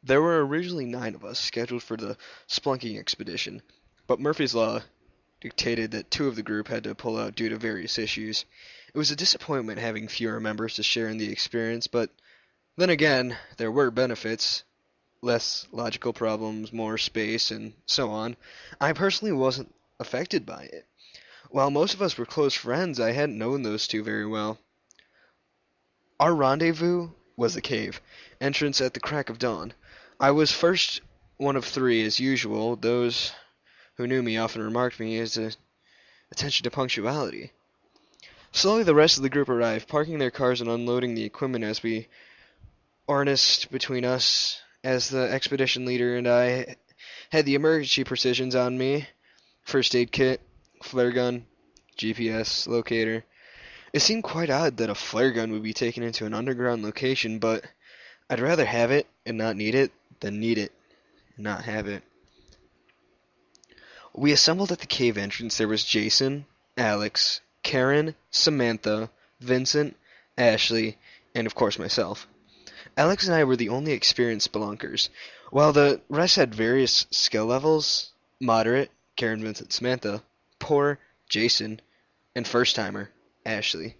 There were originally 9 of us scheduled for the splunking expedition, but Murphy's Law dictated that 2 of the group had to pull out due to various issues. It was a disappointment having fewer members to share in the experience, but then again, there were benefits. Less logical problems, more space, and so on. I personally wasn't affected by it. While most of us were close friends, I hadn't known those 2 very well. Our rendezvous was the cave, entrance at the crack of dawn. I was first one of 3 as usual. Those who knew me often remarked me as a attention to punctuality. Slowly the rest of the group arrived, parking their cars and unloading the equipment as we ornest between us, as the expedition leader and I had the emergency precisions on me, first aid kit, flare gun, GPS locator. It seemed quite odd that a flare gun would be taken into an underground location, but I'd rather have it and not need it than need it and not have it. We assembled at the cave entrance. There was Jason, Alex, Karen, Samantha, Vincent, Ashley, and of course myself. Alex and I were the only experienced spelunkers, while the rest had various skill levels: moderate, Karen, Vincent, Samantha; poor, Jason; and first-timer, Ashley.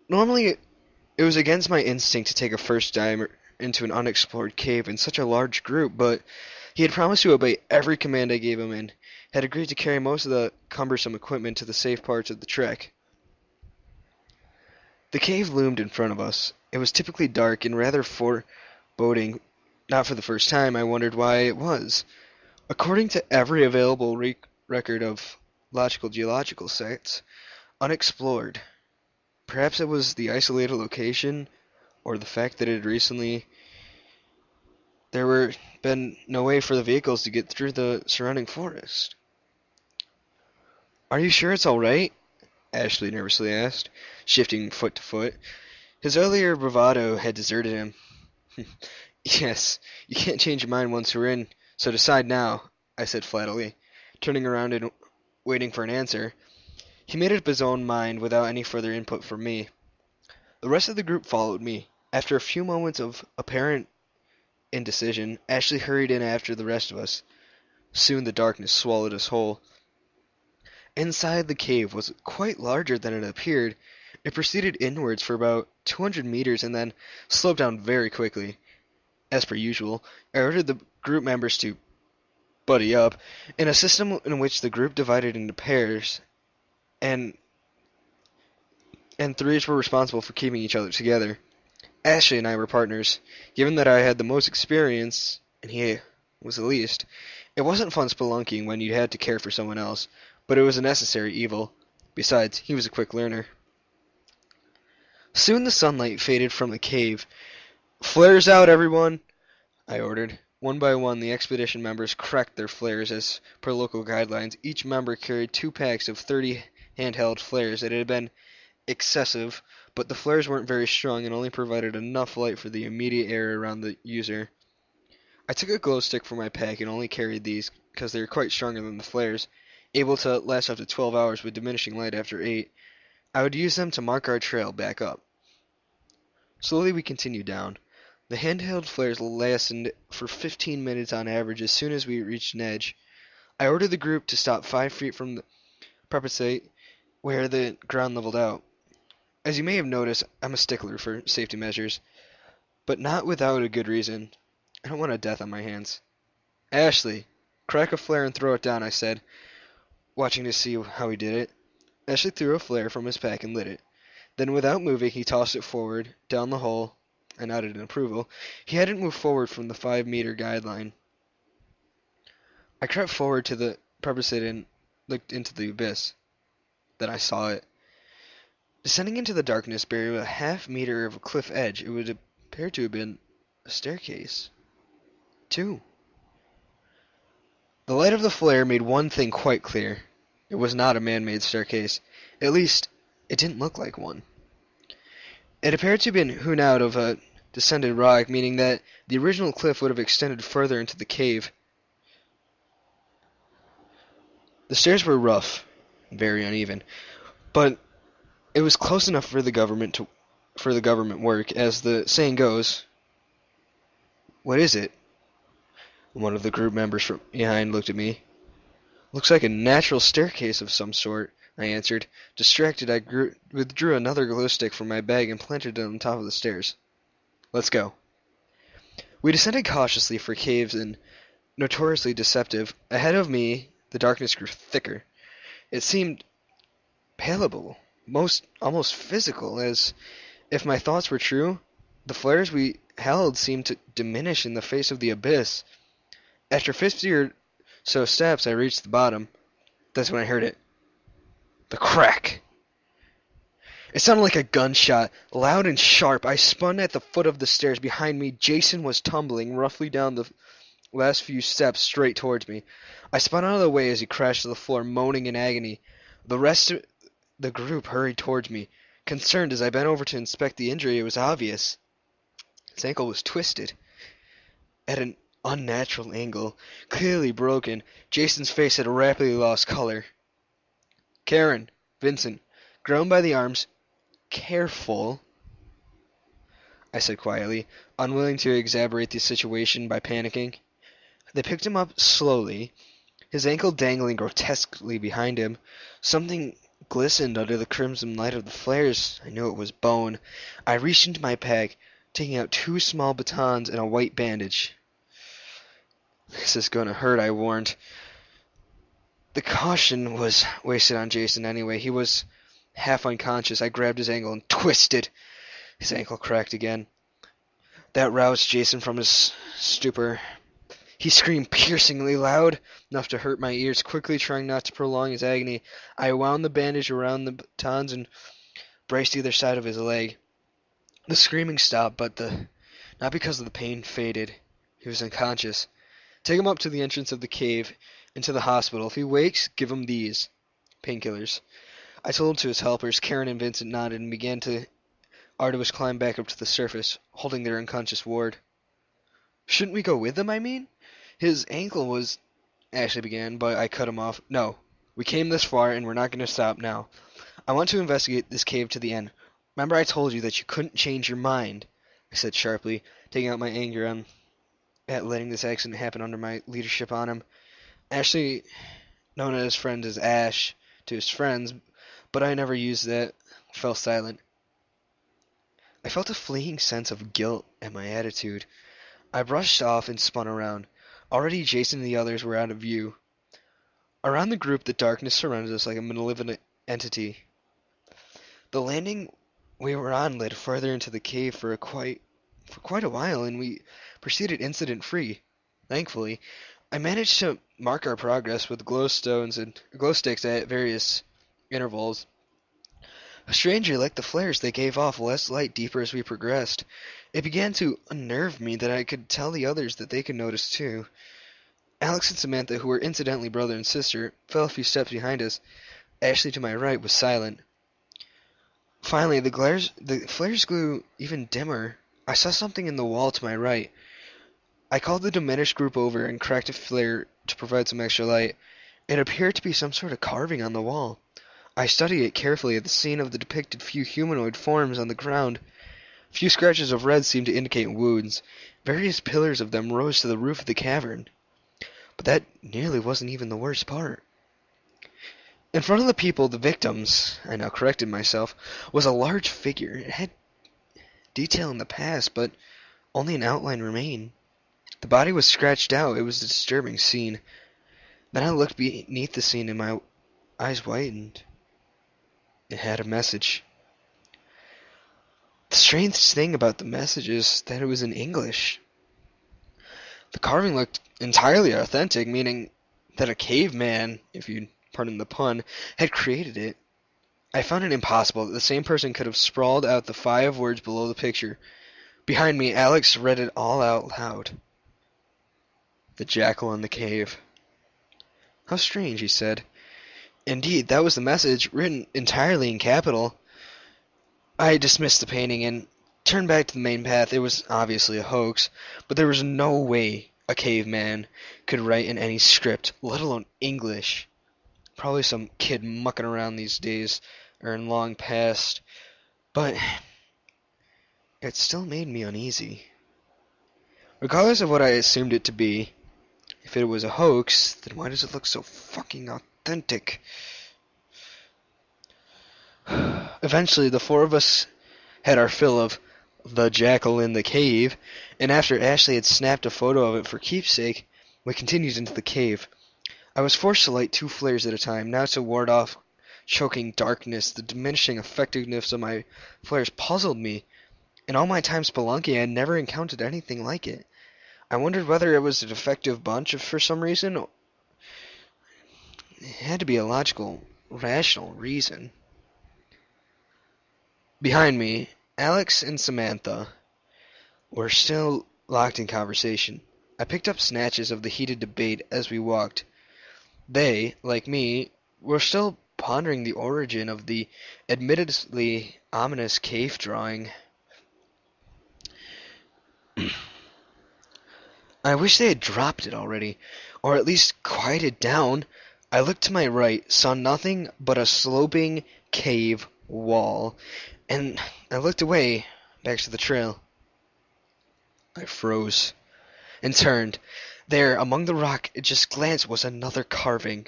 Normally, it was against my instinct to take a first-timer into an unexplored cave in such a large group, but he had promised to obey every command I gave him and had agreed to carry most of the cumbersome equipment to the safe parts of the trek. The cave loomed in front of us. It was typically dark and rather foreboding. Not for the first time, I wondered why it was. According to every available record of logical geological sites, unexplored. Perhaps it was the isolated location, or the fact that it had recently there were been no way for the vehicles to get through the surrounding forest. "Are you sure it's all right?" Ashley nervously asked, shifting foot to foot. His earlier bravado had deserted him. "Yes, you can't change your mind once we're in, so decide now," I said flatly, turning around and waiting for an answer. He made up his own mind without any further input from me. The rest of the group followed me. After a few moments of apparent indecision, Ashley hurried in after the rest of us. Soon the darkness swallowed us whole. Inside the cave was quite larger than it appeared. It proceeded inwards for about 200 meters and then sloped down very quickly. As per usual, I ordered the group members to buddy up, in a system in which the group divided into pairs, and threes were responsible for keeping each other together. Ashley and I were partners. Given that I had the most experience, and he was the least, it wasn't fun spelunking when you had to care for someone else, but it was a necessary evil. Besides, he was a quick learner. Soon the sunlight faded from the cave. "Flares out, everyone!" I ordered. One by one, the expedition members cracked their flares as per local guidelines. Each member carried 2 packs of 30 handheld flares. It had been excessive, but the flares weren't very strong and only provided enough light for the immediate area around the user. I took a glow stick for my pack and only carried these because they were quite stronger than the flares, able to last up to 12 hours with diminishing light after 8. I would use them to mark our trail back up. Slowly we continued down. The handheld flares lasted for 15 minutes on average as soon as we reached an edge. I ordered the group to stop 5 feet from the precipice where the ground leveled out. As you may have noticed, I'm a stickler for safety measures, but not without a good reason. I don't want a death on my hands. "Ashley, crack a flare and throw it down," I said, watching to see how he did it. Ashley threw a flare from his pack and lit it. Then without moving, he tossed it forward, down the hole. I nodded in approval. He hadn't moved forward from the 5-meter guideline. I crept forward to the precipice and looked into the abyss. Then I saw it. Descending into the darkness, buried a half-meter of a cliff edge, it would appear to have been a staircase. 2. The light of the flare made one thing quite clear. It was not a man-made staircase. At least, it didn't look like one. It appeared to have been hewn out of a descended rock, meaning that the original cliff would have extended further into the cave. The stairs were rough, very uneven, but it was close enough for the government work. As the saying goes, What is it? One of the group members from behind looked at me. Looks like a natural staircase of some sort, I answered. Distracted, I withdrew another glow stick from my bag and planted it on top of the stairs. Let's go. We descended cautiously for caves and notoriously deceptive. Ahead of me, the darkness grew thicker. It seemed palpable, almost physical, as if my thoughts were true. The flares we held seemed to diminish in the face of the abyss. After 50 or so steps, I reached the bottom. That's when I heard it. The crack. It sounded like a gunshot, loud and sharp. I spun at the foot of the stairs. Behind me, Jason was tumbling roughly down the last few steps straight towards me. I spun out of the way as he crashed to the floor, moaning in agony. The rest of the group hurried towards me. Concerned as I bent over to inspect the injury, it was obvious. His ankle was twisted at an unnatural angle, clearly broken. Jason's face had rapidly lost color. Karen, Vincent, grabbed by the arms. Careful, I said quietly, unwilling to exacerbate the situation by panicking. They picked him up slowly, his ankle dangling grotesquely behind him. Something glistened under the crimson light of the flares. I knew it was bone. I reached into my pack, taking out 2 small batons and a white bandage. This is gonna hurt, I warned. The caution was wasted on Jason anyway. He was half unconscious. I grabbed his ankle and twisted. His ankle cracked again. That roused Jason from his stupor. He screamed piercingly loud, enough to hurt my ears. Quickly trying not to prolong his agony, I wound the bandage around the batons and braced either side of his leg. The screaming stopped, but not because of the pain faded. He was unconscious. Take him up to the entrance of the cave, into the hospital. If he wakes, give him these painkillers. I told to his helpers. Karen and Vincent nodded and began to arduous climb back up to the surface, holding their unconscious ward. Shouldn't we go with them, I mean? His ankle was... Ashley began, but I cut him off. No, we came this far and we're not going to stop now. I want to investigate this cave to the end. Remember I told you that you couldn't change your mind, I said sharply, taking out my anger at letting this accident happen under my leadership on him. Ashley, known as friend as Ash to his friends, but I never used that, fell silent. I felt a fleeting sense of guilt at my attitude. I brushed off and spun around. Already Jason and the others were out of view. Around the group, the darkness surrounded us like a malevolent entity. The landing we were on led further into the cave for quite a while, and we proceeded incident-free. Thankfully, I managed to mark our progress with glow sticks at various intervals. Strangely, like the flares, they gave off less light deeper as we progressed. It began to unnerve me that I could tell the others that they could notice too. Alex and Samantha, who were incidentally brother and sister, fell a few steps behind us. Ashley, to my right, was silent. Finally, the flares grew even dimmer. I saw something in the wall to my right. I called the diminished group over and cracked a flare to provide some extra light. It appeared to be some sort of carving on the wall. I studied it carefully at the scene of the depicted few humanoid forms on the ground. Few scratches of red seemed to indicate wounds. Various pillars of them rose to the roof of the cavern. But that nearly wasn't even the worst part. In front of the people, the victims, I now corrected myself, was a large figure. It had detail in the past, but only an outline remained. The body was scratched out. It was a disturbing scene. Then I looked beneath the scene and my eyes widened. It had a message. The strangest thing about the message is that it was in English. The carving looked entirely authentic, meaning that a caveman, if you'd pardon the pun, had created it. I found it impossible that the same person could have sprawled out the 5 words below the picture. Behind me, Alex read it all out loud. The jackal in the cave. How strange, he said. Indeed, that was the message, written entirely in capital. I dismissed the painting and turned back to the main path. It was obviously a hoax, but there was no way a caveman could write in any script, let alone English. Probably some kid mucking around these days, or in long past. But it still made me uneasy. Regardless of what I assumed it to be, if it was a hoax, then why does it look so fucking authentic? Eventually, the four of us had our fill of the jackal in the cave, and after Ashley had snapped a photo of it for keepsake, we continued into the cave. I was forced to light 2 flares at a time, now to ward off choking darkness. The diminishing effectiveness of my flares puzzled me. In all my time spelunking, I had never encountered anything like it. I wondered whether it was a defective bunch for some reason. It had to be a logical, rational reason. Behind me, Alex and Samantha were still locked in conversation. I picked up snatches of the heated debate as we walked. They, like me, were still pondering the origin of the admittedly ominous cave drawing. I wish they had dropped it already, or at least quieted down. I looked to my right, saw nothing but a sloping cave wall, and I looked away, back to the trail. I froze, and turned. There, among the rock, at just glance, was another carving.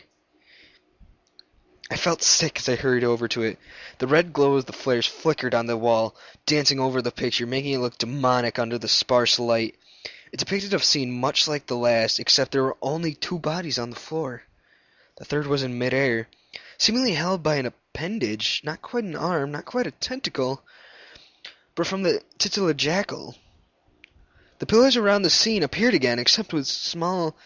I felt sick as I hurried over to it. The red glow of the flares flickered on the wall, dancing over the picture, making it look demonic under the sparse light. It depicted a scene much like the last, except there were only 2 bodies on the floor. The third was in midair, seemingly held by an appendage, not quite an arm, not quite a tentacle, but from the titular jackal. The pillars around the scene appeared again, except with small,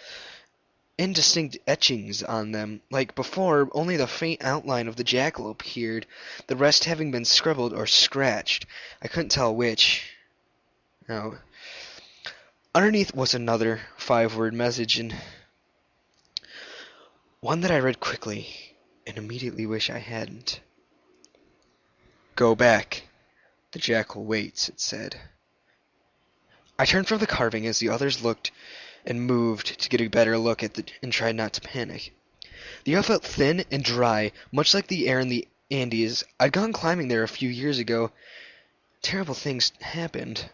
indistinct etchings on them. Like before, only the faint outline of the jackal appeared, the rest having been scribbled or scratched. I couldn't tell which. No. Underneath was another 5-word message, and one that I read quickly and immediately wish I hadn't. Go back. The jackal waits, it said. I turned from the carving as the others looked and moved to get a better look at it and tried not to panic. The air felt thin and dry, much like the air in the Andes. I'd gone climbing there a few years ago. Terrible things happened,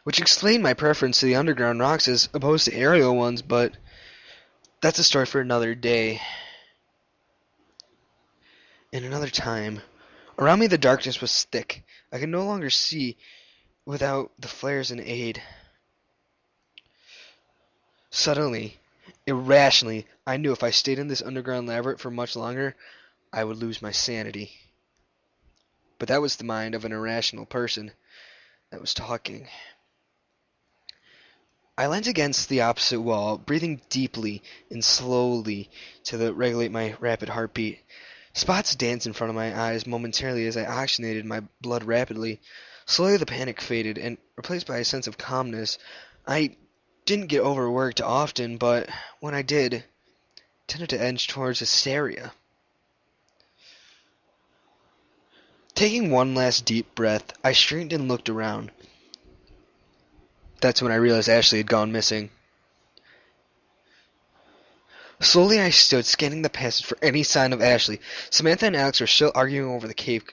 which explained my preference to the underground rocks as opposed to aerial ones, but that's a story for another day. And another time. Around me the darkness was thick. I could no longer see without the flares and aid. Suddenly, irrationally, I knew if I stayed in this underground labyrinth for much longer, I would lose my sanity. But that was the mind of an irrational person that was talking. I leant against the opposite wall, breathing deeply and slowly to regulate my rapid heartbeat. Spots danced in front of my eyes momentarily as I oxygenated my blood rapidly. Slowly the panic faded, and replaced by a sense of calmness. I didn't get overworked often, but when I did, it tended to edge towards hysteria. Taking one last deep breath, I straightened and looked around. That's when I realized Ashley had gone missing. Slowly I stood, scanning the passage for any sign of Ashley. Samantha and Alex were still arguing over the cave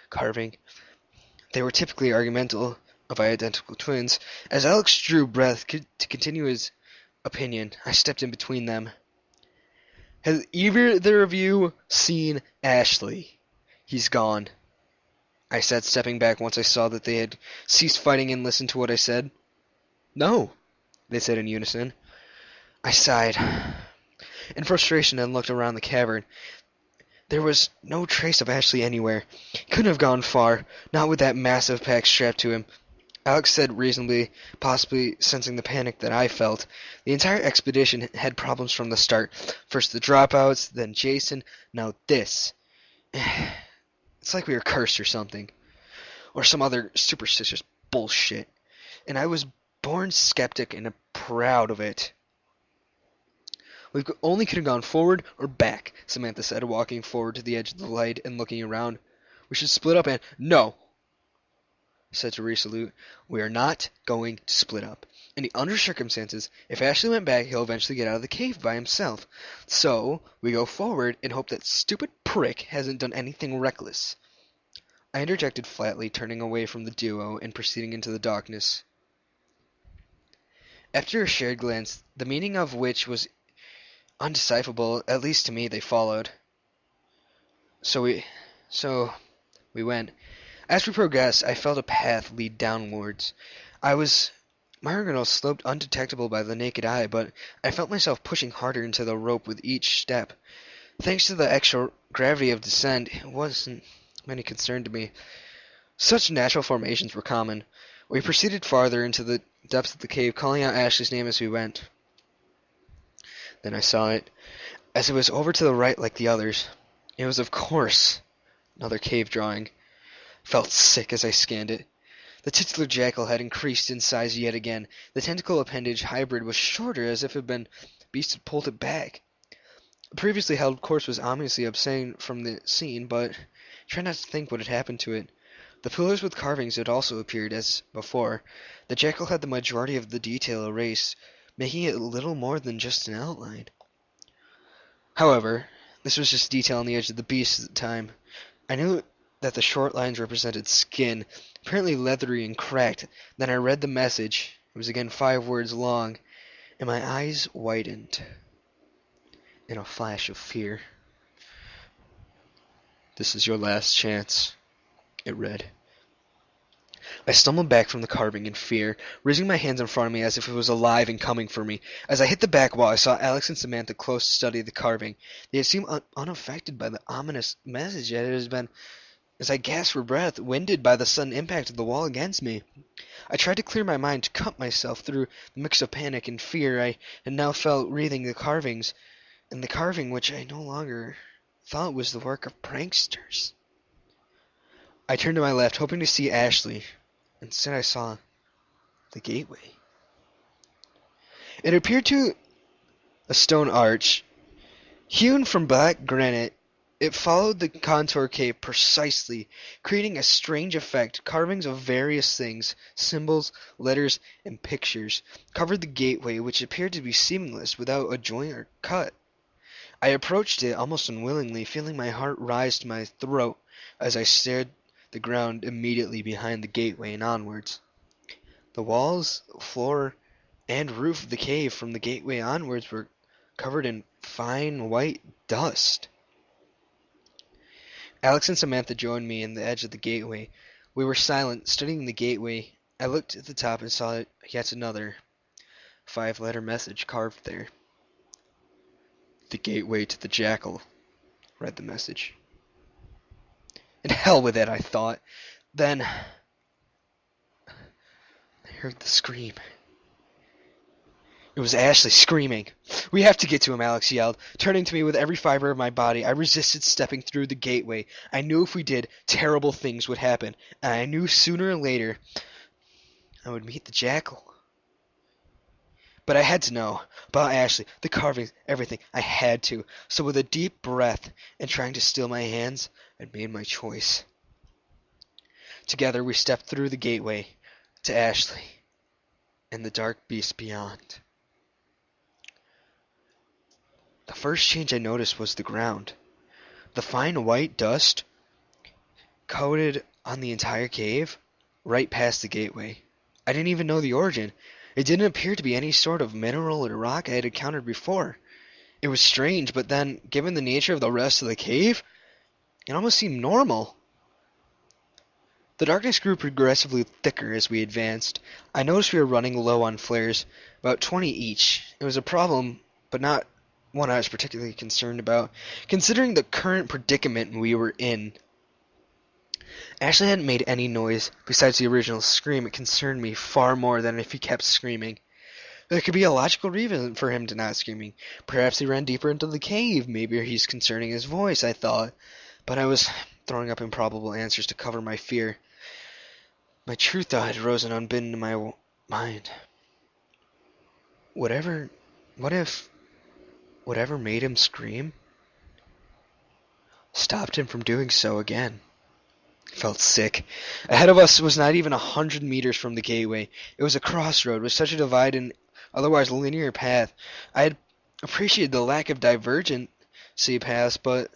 carving. They were typically argumentative of identical twins. As Alex drew breath to continue his opinion, I stepped in between them. Has either of you seen Ashley? He's gone, I said, stepping back once I saw that they had ceased fighting and listened to what I said. No, they said in unison. I sighed in frustration and looked around the cavern. There was no trace of Ashley anywhere. He couldn't have gone far, not with that massive pack strapped to him. Alex said reasonably, possibly sensing the panic that I felt. The entire expedition had problems from the start. First the dropouts, then Jason, now this. It's like we were cursed or something. Or some other superstitious bullshit. And I was born skeptic and proud of it. We only could have gone forward or back, Samantha said, walking forward to the edge of the light and looking around. We should split up and... No, said Teresa Lute. We are not going to split up. In the under circumstances, if Ashley went back, he'll eventually get out of the cave by himself. So, we go forward and hope that stupid prick hasn't done anything reckless. I interjected flatly, turning away from the duo and proceeding into the darkness. After a shared glance, the meaning of which was undecipherable, at least to me, they followed. So we went. As we progressed, I felt a path lead downwards. My organelle sloped undetectable by the naked eye, but I felt myself pushing harder into the rope with each step. Thanks to the extra gravity of descent, it wasn't of any concern to me. Such natural formations were common. We proceeded farther into the depths of the cave, calling out Ashley's name as we went. Then I saw it, as it was over to the right like the others. It was, of course, another cave drawing. Felt sick as I scanned it. The titular jackal had increased in size yet again. The tentacle appendage hybrid was shorter, as if the beast had pulled it back. The previously held corpse was ominously absent from the scene, but I tried not to think what had happened to it. The pillars with carvings had also appeared, as before. The jackal had the majority of the detail erased, making it little more than just an outline. However, this was just detail on the edge of the beast at the time. I knew that the short lines represented skin, apparently leathery and cracked. Then I read the message. It was again 5 words long, and my eyes widened in a flash of fear. "This is your last chance," it read. I stumbled back from the carving in fear, raising my hands in front of me as if it was alive and coming for me. As I hit the back wall, I saw Alex and Samantha close to study the carving. They had seemed unaffected by the ominous message, yet it had been, as I gasped for breath, winded by the sudden impact of the wall against me. I tried to clear my mind, to cut myself through the mix of panic and fear I had now felt wreathing the carvings, and the carving which I no longer thought was the work of pranksters. I turned to my left, hoping to see Ashley. Instead, I saw the gateway. It appeared to a stone arch, hewn from black granite. It followed the contour cave precisely, creating a strange effect. Carvings of various things, symbols, letters, and pictures, covered the gateway, which appeared to be seamless, without a joint or cut. I approached it almost unwillingly, feeling my heart rise to my throat as I stared the ground immediately behind the gateway and onwards. The walls, floor, and roof of the cave from the gateway onwards were covered in fine white dust. Alex and Samantha joined me in the edge of the gateway. We were silent, studying the gateway. I looked at the top and saw yet another 5-letter message carved there. "The gateway to the jackal," read the message. And hell with it, I thought. Then I heard the scream. It was Ashley screaming. "We have to get to him," Alex yelled, turning to me with every fiber of my body. I resisted stepping through the gateway. I knew if we did, terrible things would happen, and I knew sooner or later I would meet the jackal. But I had to know about Ashley, the carvings, everything. I had to. So with a deep breath and trying to still my hands, I made my choice. Together we stepped through the gateway to Ashley and the dark beast beyond. The first change I noticed was the ground. The fine white dust coated on the entire cave, right past the gateway. I didn't even know the origin. It didn't appear to be any sort of mineral or rock I had encountered before. It was strange, but then, given the nature of the rest of the cave, it almost seemed normal. The darkness grew progressively thicker as we advanced. I noticed we were running low on flares, about 20 each. It was a problem, but not one I was particularly concerned about, considering the current predicament we were in. Ashley hadn't made any noise besides the original scream. It concerned me far more than if he kept screaming. There could be a logical reason for him to not screaming. Perhaps he ran deeper into the cave. Maybe he's concerning his voice, I thought. But I was throwing up improbable answers to cover my fear. My true thought had risen unbidden to my mind. What if whatever made him scream stopped him from doing so again? Felt sick. Ahead of us was not even 100 meters from the gateway. It was a crossroad with such a divide and otherwise linear path. I had appreciated the lack of divergency paths, but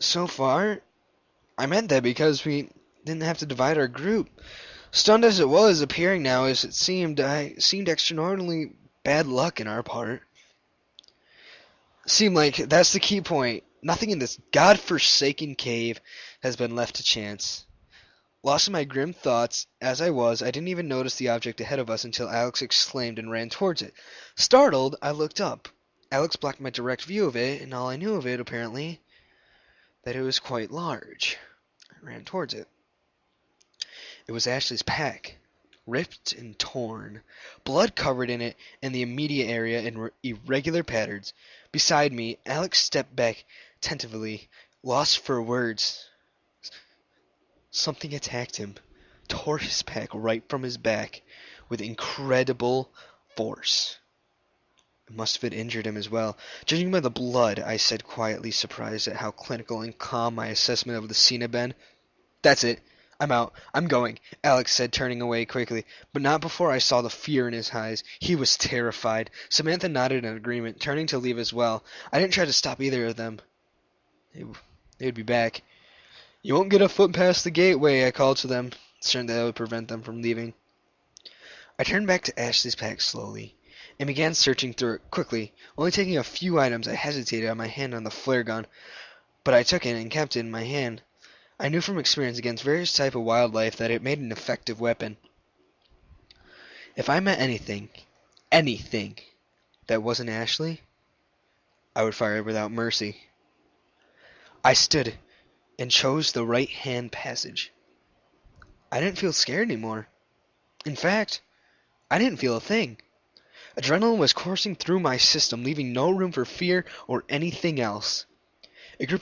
so far, I meant that because we didn't have to divide our group. Stunned as it was, appearing now as it seemed, I seemed extraordinarily bad luck in our part. Seemed like that's the key point. Nothing in this god-forsaken cave has been left to chance. Lost in my grim thoughts as I was, I didn't even notice the object ahead of us until Alex exclaimed and ran towards it. Startled, I looked up. Alex blocked my direct view of it, and all I knew of it, apparently, that it was quite large. I ran towards it. It was Ashley's pack, ripped and torn, blood covered in it and the immediate area in irregular patterns. Beside me, Alex stepped back tentatively, lost for words. Something attacked him, tore his pack right from his back with incredible force. It must have injured him as well. Judging by the blood, I said quietly, surprised at how clinical and calm my assessment of the scene had been. That's it. I'm out. I'm going, Alex said, turning away quickly, but not before I saw the fear in his eyes. He was terrified. Samantha nodded in agreement, turning to leave as well. I didn't try to stop either of them. They would be back. You won't get a foot past the gateway, I called to them, certain that would prevent them from leaving. I turned back to Ashley's pack slowly, and began searching through it quickly, only taking a few items. I hesitated on my hand on the flare gun, but I took it and kept it in my hand. I knew from experience against various types of wildlife that it made an effective weapon. If I met anything that wasn't Ashley, I would fire without mercy. I stood and chose the right-hand passage. I didn't feel scared anymore. In fact, I didn't feel a thing. Adrenaline was coursing through my system, leaving no room for fear or anything else. It grew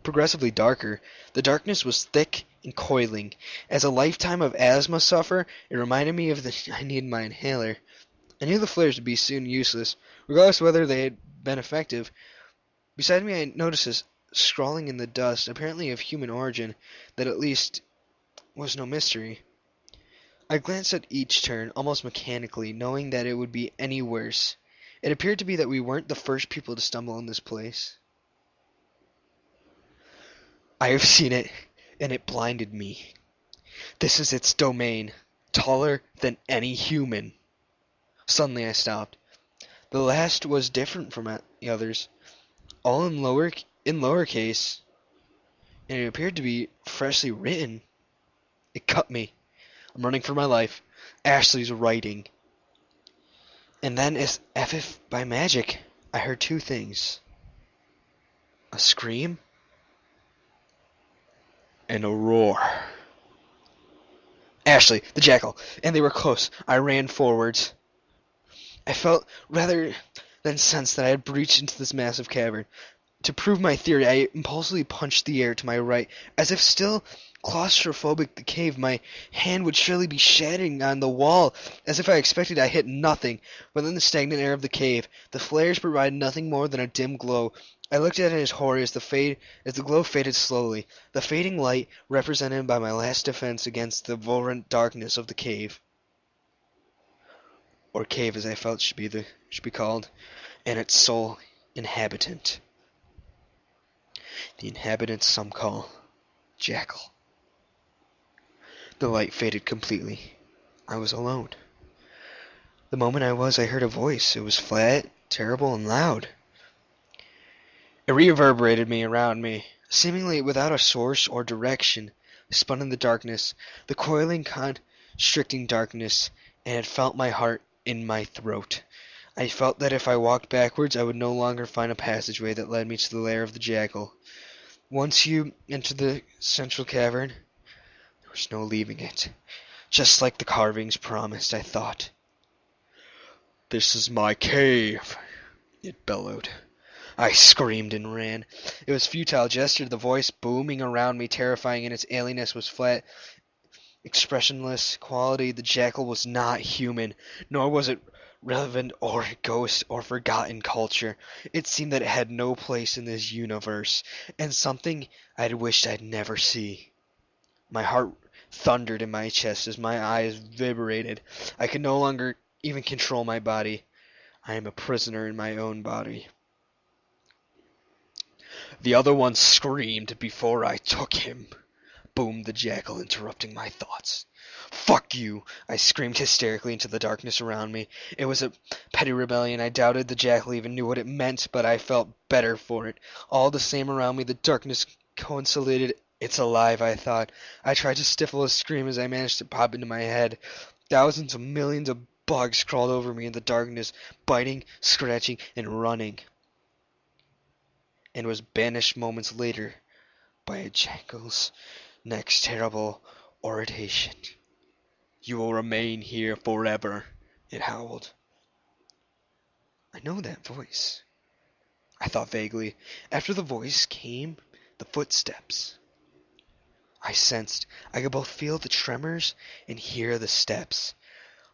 progressively darker. The darkness was thick and coiling. As a lifetime of asthma sufferer, it reminded me of I needed my inhaler. I knew the flares would be soon useless, regardless of whether they had been effective. Beside me, I noticed this scrawling in the dust, apparently of human origin, that at least was no mystery. I glanced at each turn, almost mechanically, knowing that it would be any worse. It appeared to be that we weren't the first people to stumble in this place. I have seen it, and it blinded me. This is its domain, taller than any human. Suddenly I stopped. The last was different from the others, all in lowercase, and it appeared to be freshly written. It cut me. I'm running for my life. Ashley's writing. And then, as if by magic, I heard two things. A scream and a roar. Ashley, the jackal, and they were close. I ran forwards. I felt, rather than sensed, that I had breached into this massive cavern. To prove my theory, I impulsively punched the air to my right, as if still claustrophobic the cave, my hand would surely be shattering on the wall, as if I expected. I hit nothing, but in the stagnant air of the cave, the flares provided nothing more than a dim glow. I looked at it as horror as the glow faded slowly, the fading light represented by my last defense against the vulnerant darkness of the cave. Or cave, as I felt should be called, and its sole inhabitant. The inhabitant some call Jackal. The light faded completely. I was alone. The moment I heard a voice. It was flat, terrible, and loud. It reverberated around me, seemingly without a source or direction. I spun in the darkness, the coiling, constricting darkness, and it felt my heart in my throat. I felt that if I walked backwards, I would no longer find a passageway that led me to the lair of the jackal. Once you entered the central cavern, there was no leaving it. Just like the carvings promised, I thought. "This is my cave," it bellowed. I screamed and ran. It was a futile gesture. The voice booming around me, terrifying in its alienness, was flat, expressionless quality. The jackal was not human, nor was it relevant or ghost or forgotten culture. It seemed that it had no place in this universe, and something I'd wished I'd never see. My heart thundered in my chest as my eyes vibrated. I could no longer even control my body. I am a prisoner in my own body. "The other one screamed before I took him," boomed the jackal, interrupting my thoughts. Fuck you! I screamed hysterically into the darkness around me. It was a petty rebellion. I doubted the jackal even knew what it meant, but I felt better for it. All the same around me, the darkness coincided. It's alive, I thought. I tried to stifle a scream as I managed to pop into my head. Thousands of millions of bugs crawled over me in the darkness, biting, scratching, and running, and was banished moments later by a jackal's next terrible oration. You will remain here forever, it howled. I know that voice, I thought vaguely. After the voice came the footsteps. I sensed, I could both feel the tremors and hear the steps.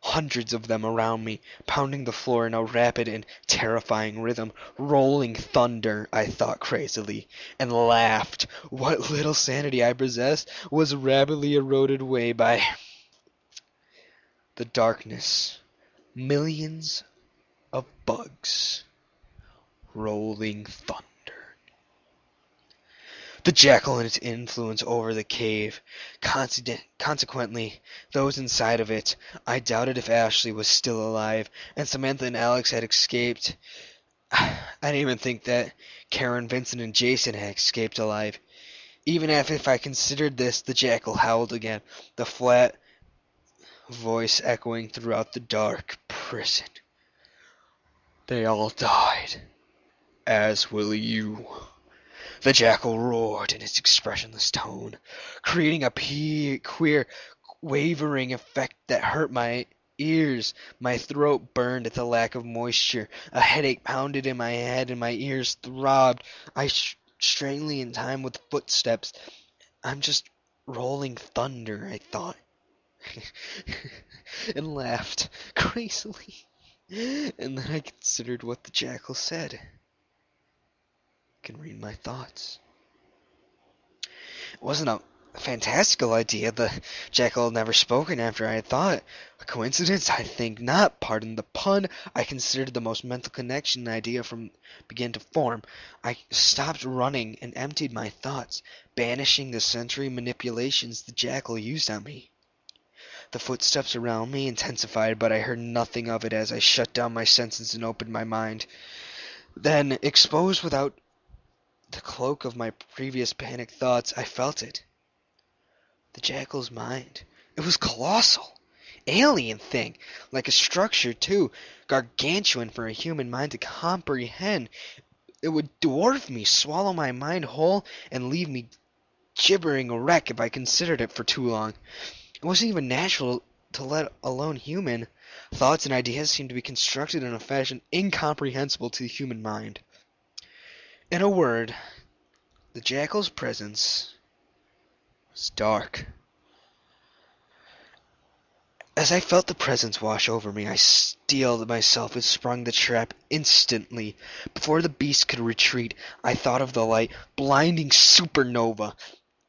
Hundreds of them around me, pounding the floor in a rapid and terrifying rhythm. Rolling thunder, I thought crazily, and laughed. What little sanity I possessed was rapidly eroded away by the darkness. Millions of bugs. Rolling thunder. The jackal and its influence over the cave. Consequently, those inside of it. I doubted if Ashley was still alive, and Samantha and Alex had escaped. I didn't even think that Karen, Vincent, and Jason had escaped alive. Even if I considered this, the jackal howled again, the flat voice echoing throughout the dark prison. They all died, as will you. The jackal roared in its expressionless tone, creating a queer, wavering effect that hurt my ears. My throat burned at the lack of moisture. A headache pounded in my head and my ears throbbed. I strangely in time with footsteps. I'm just rolling thunder, I thought. And laughed crazily. And then I considered what the jackal said. Can read my thoughts. It wasn't a fantastical idea. The jackal had never spoken after I had thought. A coincidence? I think not. Pardon the pun. I considered the most mental connection an idea began to form. I stopped running and emptied my thoughts, banishing the sensory manipulations the jackal used on me. The footsteps around me intensified, but I heard nothing of it as I shut down my senses and opened my mind. Then, exposed without the cloak of my previous panicked thoughts, I felt it. The jackal's mind. It was colossal. Alien thing. Like a structure, too. Gargantuan for a human mind to comprehend. It would dwarf me, swallow my mind whole, and leave me gibbering a wreck if I considered it for too long. It wasn't even natural to let alone human. Thoughts and ideas seemed to be constructed in a fashion incomprehensible to the human mind. In a word, the jackal's presence was dark. As I felt the presence wash over me, I steeled myself and sprung the trap instantly. Before the beast could retreat, I thought of the light, blinding supernova.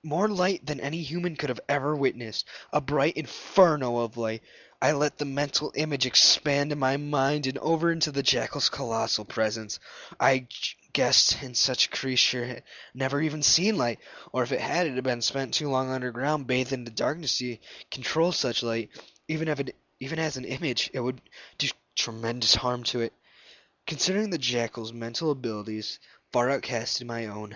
More light than any human could have ever witnessed. A bright inferno of light. I let the mental image expand in my mind and over into the jackal's colossal presence. I guessed in such a creature had never even seen light, or if it had been spent too long underground, bathed in the darkness to control such light. Even as an image, it would do tremendous harm to it. Considering the jackal's mental abilities far outcasted my own,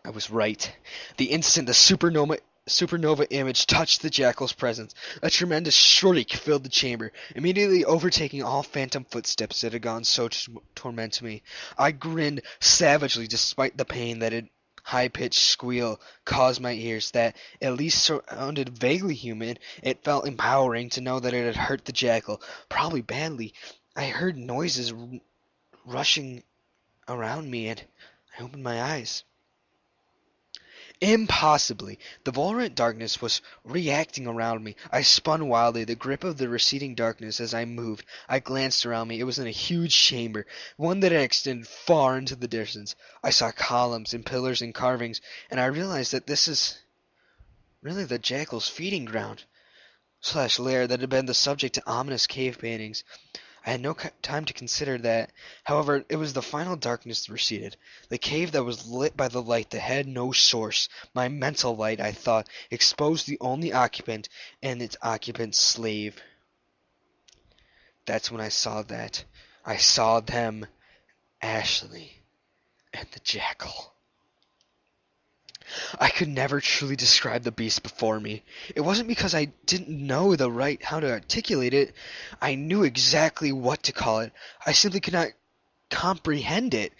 I was right. The instant the supernova image touched the jackal's presence, a tremendous shriek filled the chamber, immediately overtaking all phantom footsteps that had gone so to torment me. I grinned savagely despite the pain that a high-pitched squeal caused my ears that at least sounded vaguely human. It felt empowering to know that it had hurt the jackal, probably badly. I heard noises rushing around me, and I opened my eyes. Impossibly, the vulnerant darkness was reacting around me. I spun wildly, the grip of the receding darkness as I moved. I glanced around me. It was in a huge chamber, one that extended far into the distance. I saw columns and pillars and carvings, and I realized that this is really the jackal's feeding ground / lair that had been the subject to ominous cave paintings. I had no time to consider that. However, it was the final darkness that receded. The cave that was lit by the light that had no source. My mental light, I thought, exposed the only occupant and its occupant's slave. That's when I saw that. I saw them, Ashley, and the jackal. I could never truly describe the beast before me. It wasn't because I didn't know how to articulate it. I knew exactly what to call it. I simply could not comprehend it.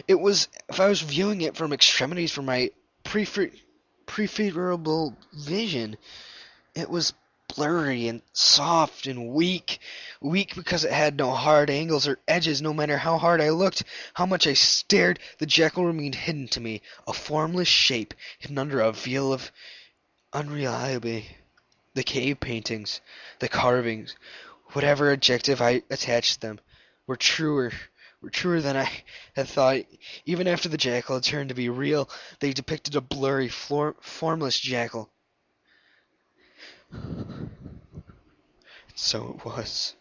It was, if I was viewing it from extremities from my preferable vision, it was blurry and soft and weak. Weak because it had no hard angles or edges. No matter how hard I looked, how much I stared, the jackal remained hidden to me, a formless shape hidden under a veil of unreliability. The cave paintings, the carvings, whatever adjective I attached to them, were truer than I had thought. Even after the jackal had turned to be real, they depicted a blurry, formless jackal. So it was.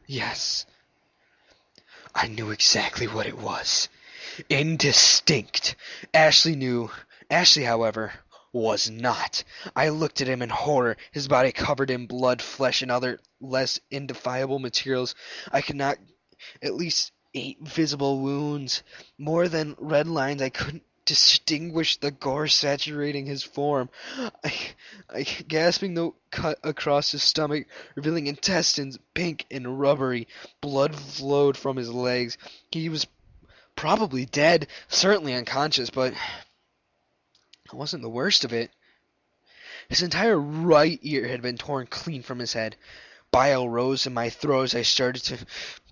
Yes. I knew exactly what it was. Indistinct. Ashley, however, was not. I looked at him in horror, his body covered in blood, flesh, and other less identifiable materials. I could not, at least 8 visible wounds. More than red lines, I couldn't distinguish the gore saturating his form. I gasping the cut across his stomach, revealing intestines pink and rubbery. Blood flowed from his legs. He was probably dead, certainly unconscious, but it wasn't the worst of it. His entire right ear had been torn clean from his head. Bile rose in my throat as I started to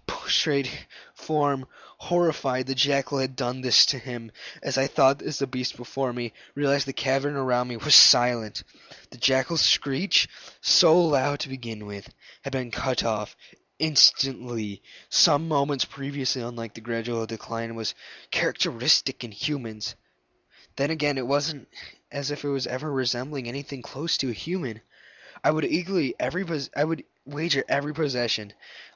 prostrate form. Horrified, the jackal had done this to him. As I thought as the beast before me realized the cavern around me was silent. The jackal's screech, so loud to begin with, had been cut off instantly. Some moments previously, unlike the gradual decline, was characteristic in humans. Then again, it wasn't as if it was ever resembling anything close to a human. I would wager every possession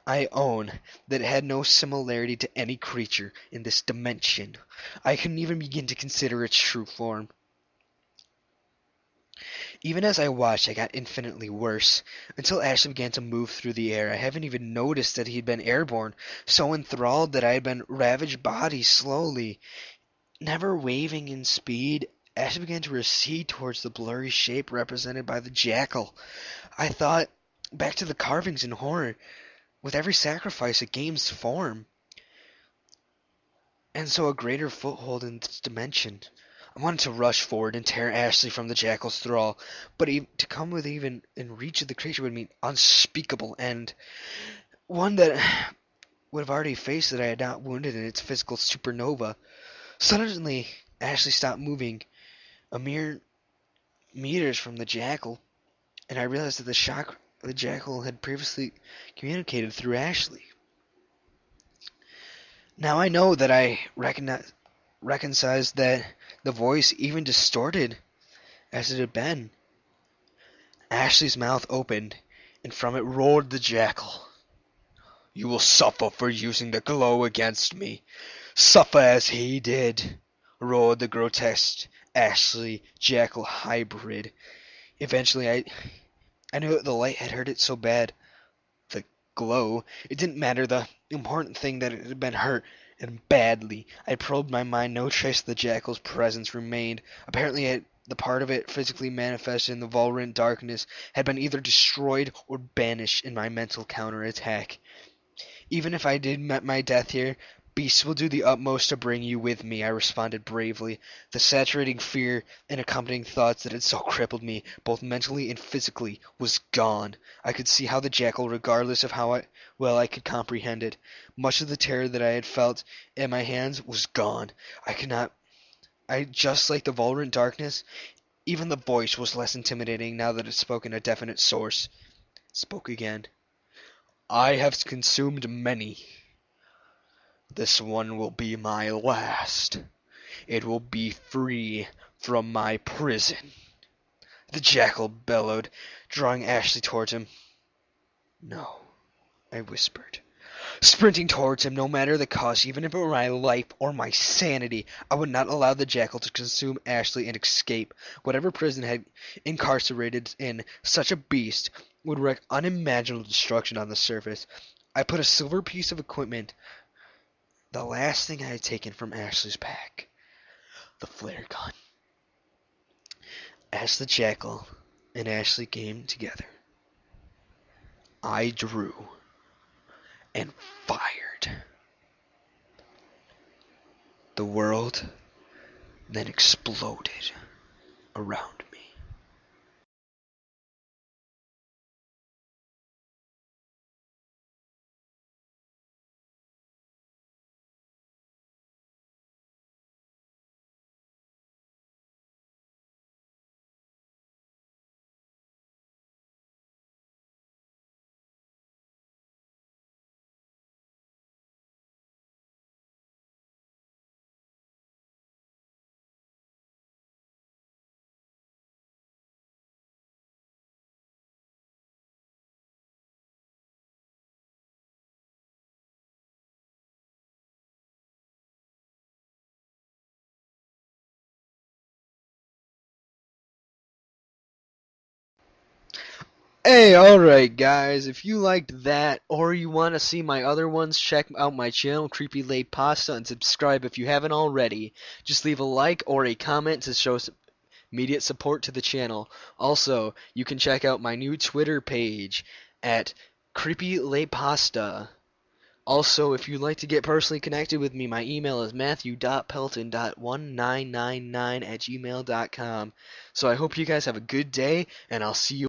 I own that it had no similarity to any creature in this dimension. I couldn't even begin to consider its true form. Even as I watched, I got infinitely worse, until Ashley began to move through the air. I haven't even noticed that he'd been airborne, so enthralled that I had been ravaged body slowly. Never waving in speed, Ashley began to recede towards the blurry shape represented by the jackal. I thought back to the carvings in horror. With every sacrifice, it gains form, and so a greater foothold in this dimension. I wanted to rush forward and tear Ashley from the jackal's thrall, but to come with even in reach of the creature would mean unspeakable end. One that would have already faced that I had not wounded in its physical supernova. Suddenly, Ashley stopped moving a mere meters from the jackal, and I realized that the jackal had previously communicated through Ashley. Now I know that I recognized that the voice, even distorted as it had been. Ashley's mouth opened, and from it roared the jackal. "You will suffer for using the glow against me. Suffer as he did," roared the grotesque Ashley jackal hybrid. Eventually I knew that the light had hurt it so bad. The glow. It didn't matter. The important thing that it had been hurt, and badly. I probed my mind. No trace of the jackal's presence remained. Apparently the part of it physically manifested in the Volrent darkness had been either destroyed or banished in my mental counterattack. Even if I did met my death here, beasts will do the utmost to bring you with me, I responded bravely. The saturating fear and accompanying thoughts that had so crippled me, both mentally and physically, was gone. I could see how the jackal, regardless of how well I could comprehend it. Much of the terror that I had felt in my hands was gone. Just like the Volrent darkness, even the voice was less intimidating now that it spoke in a definite source. It spoke again. "I have consumed many. This one will be my last. It will be free from my prison." The jackal bellowed, drawing Ashley towards him. "No," I whispered. Sprinting towards him, no matter the cost, even if it were my life or my sanity, I would not allow the jackal to consume Ashley and escape. Whatever prison had incarcerated in such a beast would wreak unimaginable destruction on the surface. I put a silver piece of equipment, the last thing I had taken from Ashley's pack, the flare gun. As the jackal and Ashley came together, I drew and fired. The world then exploded around me. Hey, alright guys, if you liked that or you want to see my other ones, check out my channel, Creepy Late Pasta, and subscribe if you haven't already. Just leave a like or a comment to show immediate support to the channel. Also, you can check out my new Twitter page at Creepy Late Pasta. Also, if you'd like to get personally connected with me, my email is matthew.pelton.1999@gmail.com. So I hope you guys have a good day, and I'll see you